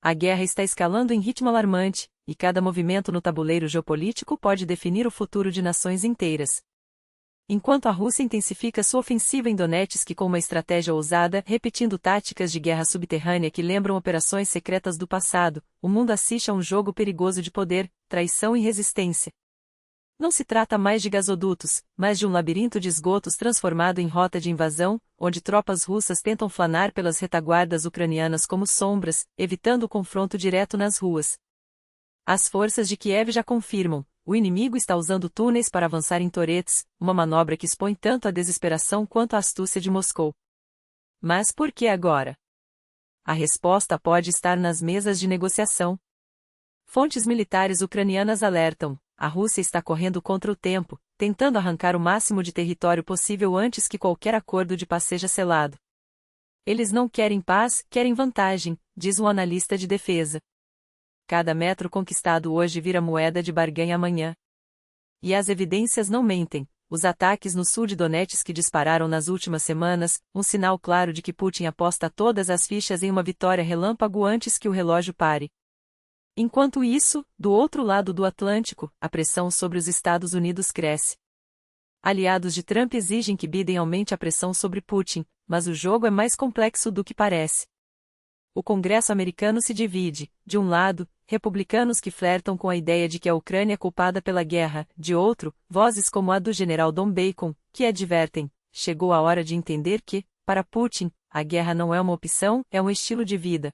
A guerra está escalando em ritmo alarmante, e cada movimento no tabuleiro geopolítico pode definir o futuro de nações inteiras. Enquanto a Rússia intensifica sua ofensiva em Donetsk com uma estratégia ousada, repetindo táticas de guerra subterrânea que lembram operações secretas do passado, o mundo assiste a um jogo perigoso de poder, traição e resistência. Não se trata mais de gasodutos, mas de um labirinto de esgotos transformado em rota de invasão, onde tropas russas tentam flanar pelas retaguardas ucranianas como sombras, evitando o confronto direto nas ruas. As forças de Kiev já confirmam: o inimigo está usando túneis para avançar em Torets, uma manobra que expõe tanto a desesperação quanto a astúcia de Moscou. Mas por que agora? A resposta pode estar nas mesas de negociação. Fontes militares ucranianas alertam: a Rússia está correndo contra o tempo, tentando arrancar o máximo de território possível antes que qualquer acordo de paz seja selado. Eles não querem paz, querem vantagem, diz um analista de defesa. Cada metro conquistado hoje vira moeda de barganha amanhã. E as evidências não mentem. Os ataques no sul de Donetsk que dispararam nas últimas semanas, um sinal claro de que Putin aposta todas as fichas em uma vitória relâmpago antes que o relógio pare. Enquanto isso, do outro lado do Atlântico, a pressão sobre os Estados Unidos cresce. Aliados de Trump exigem que Biden aumente a pressão sobre Putin, mas o jogo é mais complexo do que parece. O Congresso americano se divide: de um lado, republicanos que flertam com a ideia de que a Ucrânia é culpada pela guerra; de outro, vozes como a do general Don Bacon, que advertem: chegou a hora de entender que, para Putin, a guerra não é uma opção, é um estilo de vida.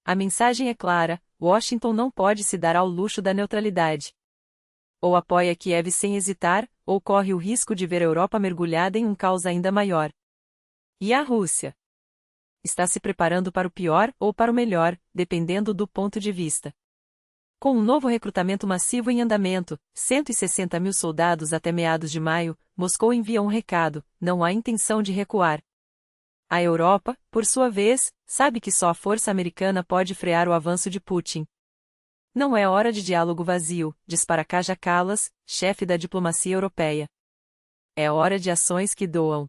A mensagem é clara: Washington não pode se dar ao luxo da neutralidade. Ou apoia Kiev sem hesitar, ou corre o risco de ver a Europa mergulhada em um caos ainda maior. E a Rússia? Está se preparando para o pior ou para o melhor, dependendo do ponto de vista. Com um novo recrutamento massivo em andamento, 160 mil soldados até meados de maio, Moscou envia um recado: não há intenção de recuar. A Europa, por sua vez, sabe que só a força americana pode frear o avanço de Putin. Não é hora de diálogo vazio, diz para Kaja Kallas, chefe da diplomacia europeia. É hora de ações que doam.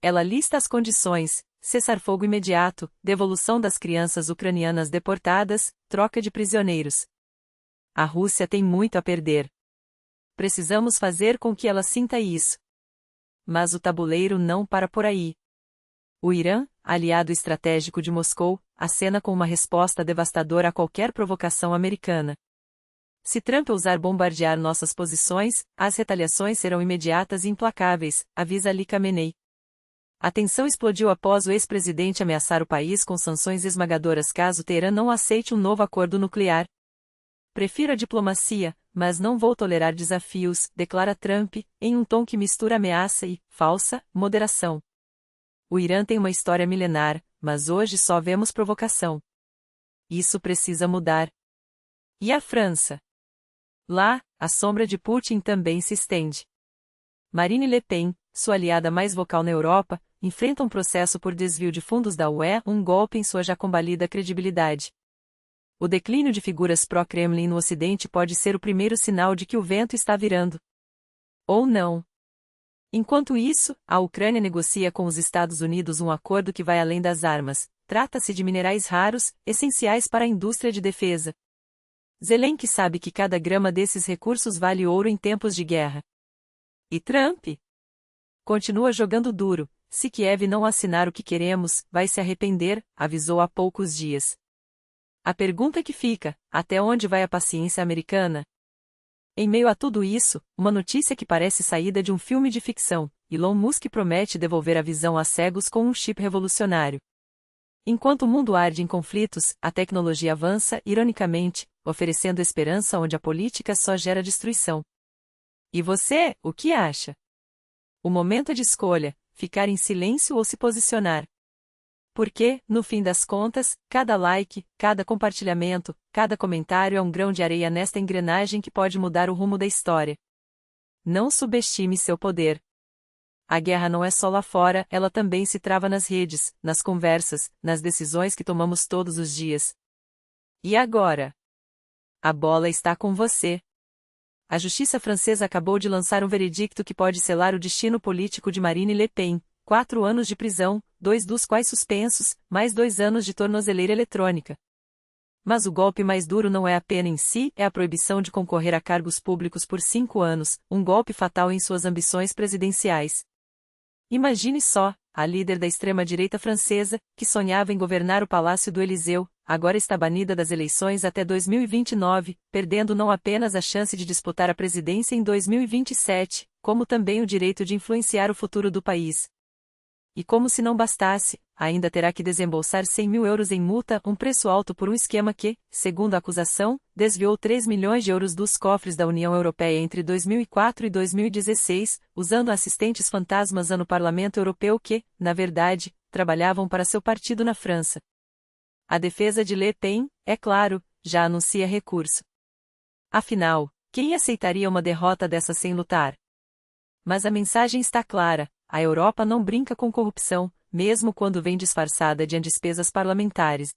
Ela lista as condições: cessar-fogo imediato, devolução das crianças ucranianas deportadas, troca de prisioneiros. A Rússia tem muito a perder. Precisamos fazer com que ela sinta isso. Mas o tabuleiro não para por aí. O Irã, aliado estratégico de Moscou, acena com uma resposta devastadora a qualquer provocação americana. Se Trump ousar bombardear nossas posições, as retaliações serão imediatas e implacáveis, avisa Ali Khamenei. A tensão explodiu após o ex-presidente ameaçar o país com sanções esmagadoras caso Teherã não aceite um novo acordo nuclear. Prefiro a diplomacia, mas não vou tolerar desafios, declara Trump, em um tom que mistura ameaça e, falsa, moderação. O Irã tem uma história milenar, mas hoje só vemos provocação. Isso precisa mudar. E a França? Lá, a sombra de Putin também se estende. Marine Le Pen, sua aliada mais vocal na Europa, enfrenta um processo por desvio de fundos da UE, um golpe em sua já combalida credibilidade. O declínio de figuras pró-Kremlin no Ocidente pode ser o primeiro sinal de que o vento está virando. Ou não. Enquanto isso, a Ucrânia negocia com os Estados Unidos um acordo que vai além das armas. Trata-se de minerais raros, essenciais para a indústria de defesa. Zelensky sabe que cada grama desses recursos vale ouro em tempos de guerra. E Trump? Continua jogando duro: se Kiev não assinar o que queremos, vai se arrepender, avisou há poucos dias. A pergunta que fica: até onde vai a paciência americana? Em meio a tudo isso, uma notícia que parece saída de um filme de ficção: Elon Musk promete devolver a visão a cegos com um chip revolucionário. Enquanto o mundo arde em conflitos, a tecnologia avança, ironicamente, oferecendo esperança onde a política só gera destruição. E você, o que acha? O momento é de escolha: ficar em silêncio ou se posicionar. Porque, no fim das contas, cada like, cada compartilhamento, cada comentário é um grão de areia nesta engrenagem que pode mudar o rumo da história. Não subestime seu poder. A guerra não é só lá fora, ela também se trava nas redes, nas conversas, nas decisões que tomamos todos os dias. E agora? A bola está com você. A justiça francesa acabou de lançar um veredicto que pode selar o destino político de Marine Le Pen: 4 anos de prisão, 2 dos quais suspensos, mais 2 anos de tornozeleira eletrônica. Mas o golpe mais duro não é a pena em si, é a proibição de concorrer a cargos públicos por 5 anos, um golpe fatal em suas ambições presidenciais. Imagine só, a líder da extrema-direita francesa, que sonhava em governar o Palácio do Eliseu, agora está banida das eleições até 2029, perdendo não apenas a chance de disputar a presidência em 2027, como também o direito de influenciar o futuro do país. E como se não bastasse, ainda terá que desembolsar 100 mil euros em multa, um preço alto por um esquema que, segundo a acusação, desviou 3 milhões de euros dos cofres da União Europeia entre 2004 e 2016, usando assistentes fantasmas no Parlamento Europeu que, na verdade, trabalhavam para seu partido na França. A defesa de Le Pen, é claro, já anuncia recurso. Afinal, quem aceitaria uma derrota dessa sem lutar? Mas a mensagem está clara: a Europa não brinca com corrupção, mesmo quando vem disfarçada de despesas parlamentares.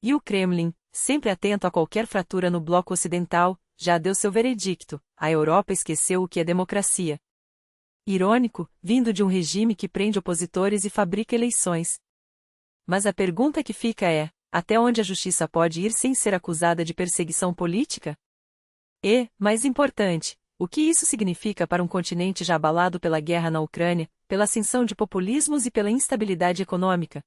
E o Kremlin, sempre atento a qualquer fratura no bloco ocidental, já deu seu veredicto: a Europa esqueceu o que é democracia. Irônico, vindo de um regime que prende opositores e fabrica eleições. Mas a pergunta que fica é: até onde a justiça pode ir sem ser acusada de perseguição política? E, mais importante, o que isso significa para um continente já abalado pela guerra na Ucrânia, pela ascensão de populismos e pela instabilidade econômica?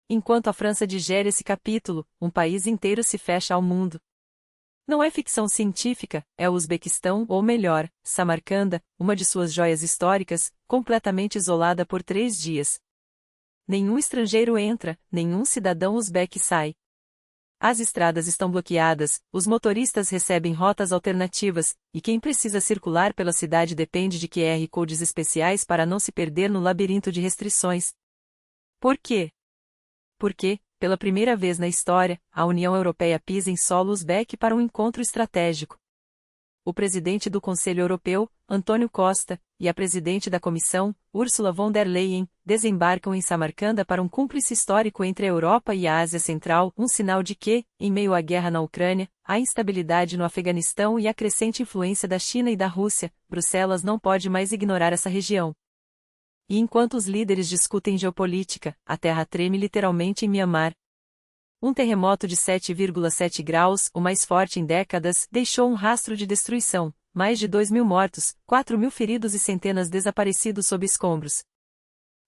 Enquanto a França digere esse capítulo, um país inteiro se fecha ao mundo. Não é ficção científica, é o Uzbequistão, ou melhor, Samarcanda, uma de suas joias históricas, completamente isolada por 3 dias. Nenhum estrangeiro entra, nenhum cidadão uzbeque sai. As estradas estão bloqueadas, os motoristas recebem rotas alternativas, e quem precisa circular pela cidade depende de QR codes especiais para não se perder no labirinto de restrições. Por quê? Porque, pela primeira vez na história, a União Europeia pisa em solo uzbeque para um encontro estratégico. O presidente do Conselho Europeu, Antônio Costa, e a presidente da Comissão, Ursula von der Leyen, desembarcam em Samarcanda para um cúmplice histórico entre a Europa e a Ásia Central, um sinal de que, em meio à guerra na Ucrânia, a instabilidade no Afeganistão e a crescente influência da China e da Rússia, Bruxelas não pode mais ignorar essa região. E enquanto os líderes discutem geopolítica, a terra treme literalmente em Mianmar. Um terremoto de 7,7 graus, o mais forte em décadas, deixou um rastro de destruição, mais de 2.000 mortos, 4.000 feridos e centenas desaparecidos sob escombros.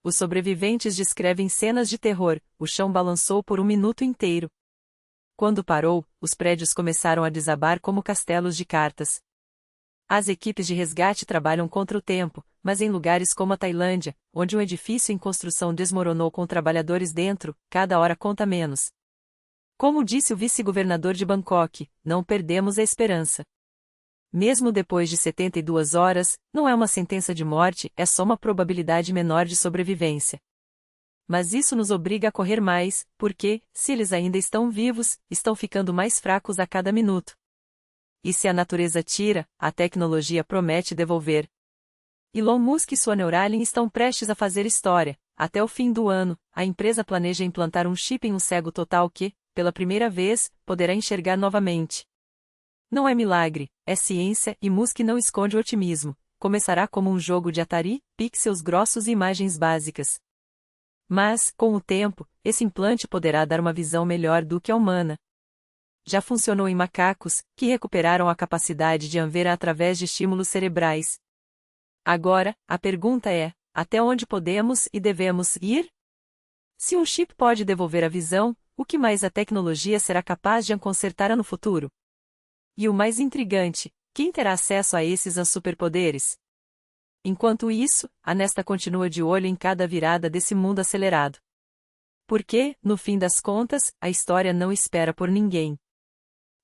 Os sobreviventes descrevem cenas de terror: o chão balançou por um minuto inteiro. Quando parou, os prédios começaram a desabar como castelos de cartas. As equipes de resgate trabalham contra o tempo, mas em lugares como a Tailândia, onde um edifício em construção desmoronou com trabalhadores dentro, cada hora conta menos. Como disse o vice-governador de Bangkok, não perdemos a esperança. Mesmo depois de 72 horas, não é uma sentença de morte, é só uma probabilidade menor de sobrevivência. Mas isso nos obriga a correr mais, porque, se eles ainda estão vivos, estão ficando mais fracos a cada minuto. E se a natureza tira, a tecnologia promete devolver. Elon Musk e sua Neuralink estão prestes a fazer história. Até o fim do ano, a empresa planeja implantar um chip em um cego total que, pela primeira vez, poderá enxergar novamente. Não é milagre, é ciência, e Musk não esconde o otimismo. Começará como um jogo de Atari, pixels grossos e imagens básicas. Mas, com o tempo, esse implante poderá dar uma visão melhor do que a humana. Já funcionou em macacos, que recuperaram a capacidade de ver através de estímulos cerebrais. Agora, a pergunta é: até onde podemos e devemos ir? Se um chip pode devolver a visão, o que mais a tecnologia será capaz de consertar no futuro? E o mais intrigante, quem terá acesso a esses superpoderes? Enquanto isso, a Nesta continua de olho em cada virada desse mundo acelerado. Porque, no fim das contas, a história não espera por ninguém.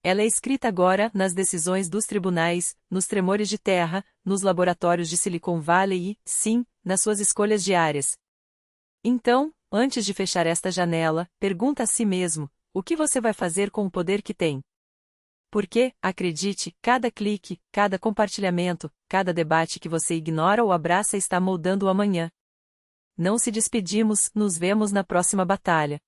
Ela é escrita agora nas decisões dos tribunais, nos tremores de terra, nos laboratórios de Silicon Valley e, sim, nas suas escolhas diárias. Então, antes de fechar esta janela, pergunta a si mesmo: o que você vai fazer com o poder que tem? Porque, acredite, cada clique, cada compartilhamento, cada debate que você ignora ou abraça está moldando o amanhã. Não se despedimos, nos vemos na próxima batalha.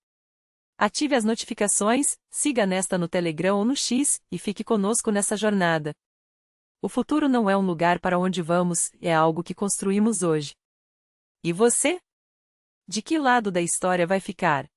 Ative as notificações, siga Nesta no Telegram ou no X, e fique conosco nessa jornada. O futuro não é um lugar para onde vamos, é algo que construímos hoje. E você? De que lado da história vai ficar?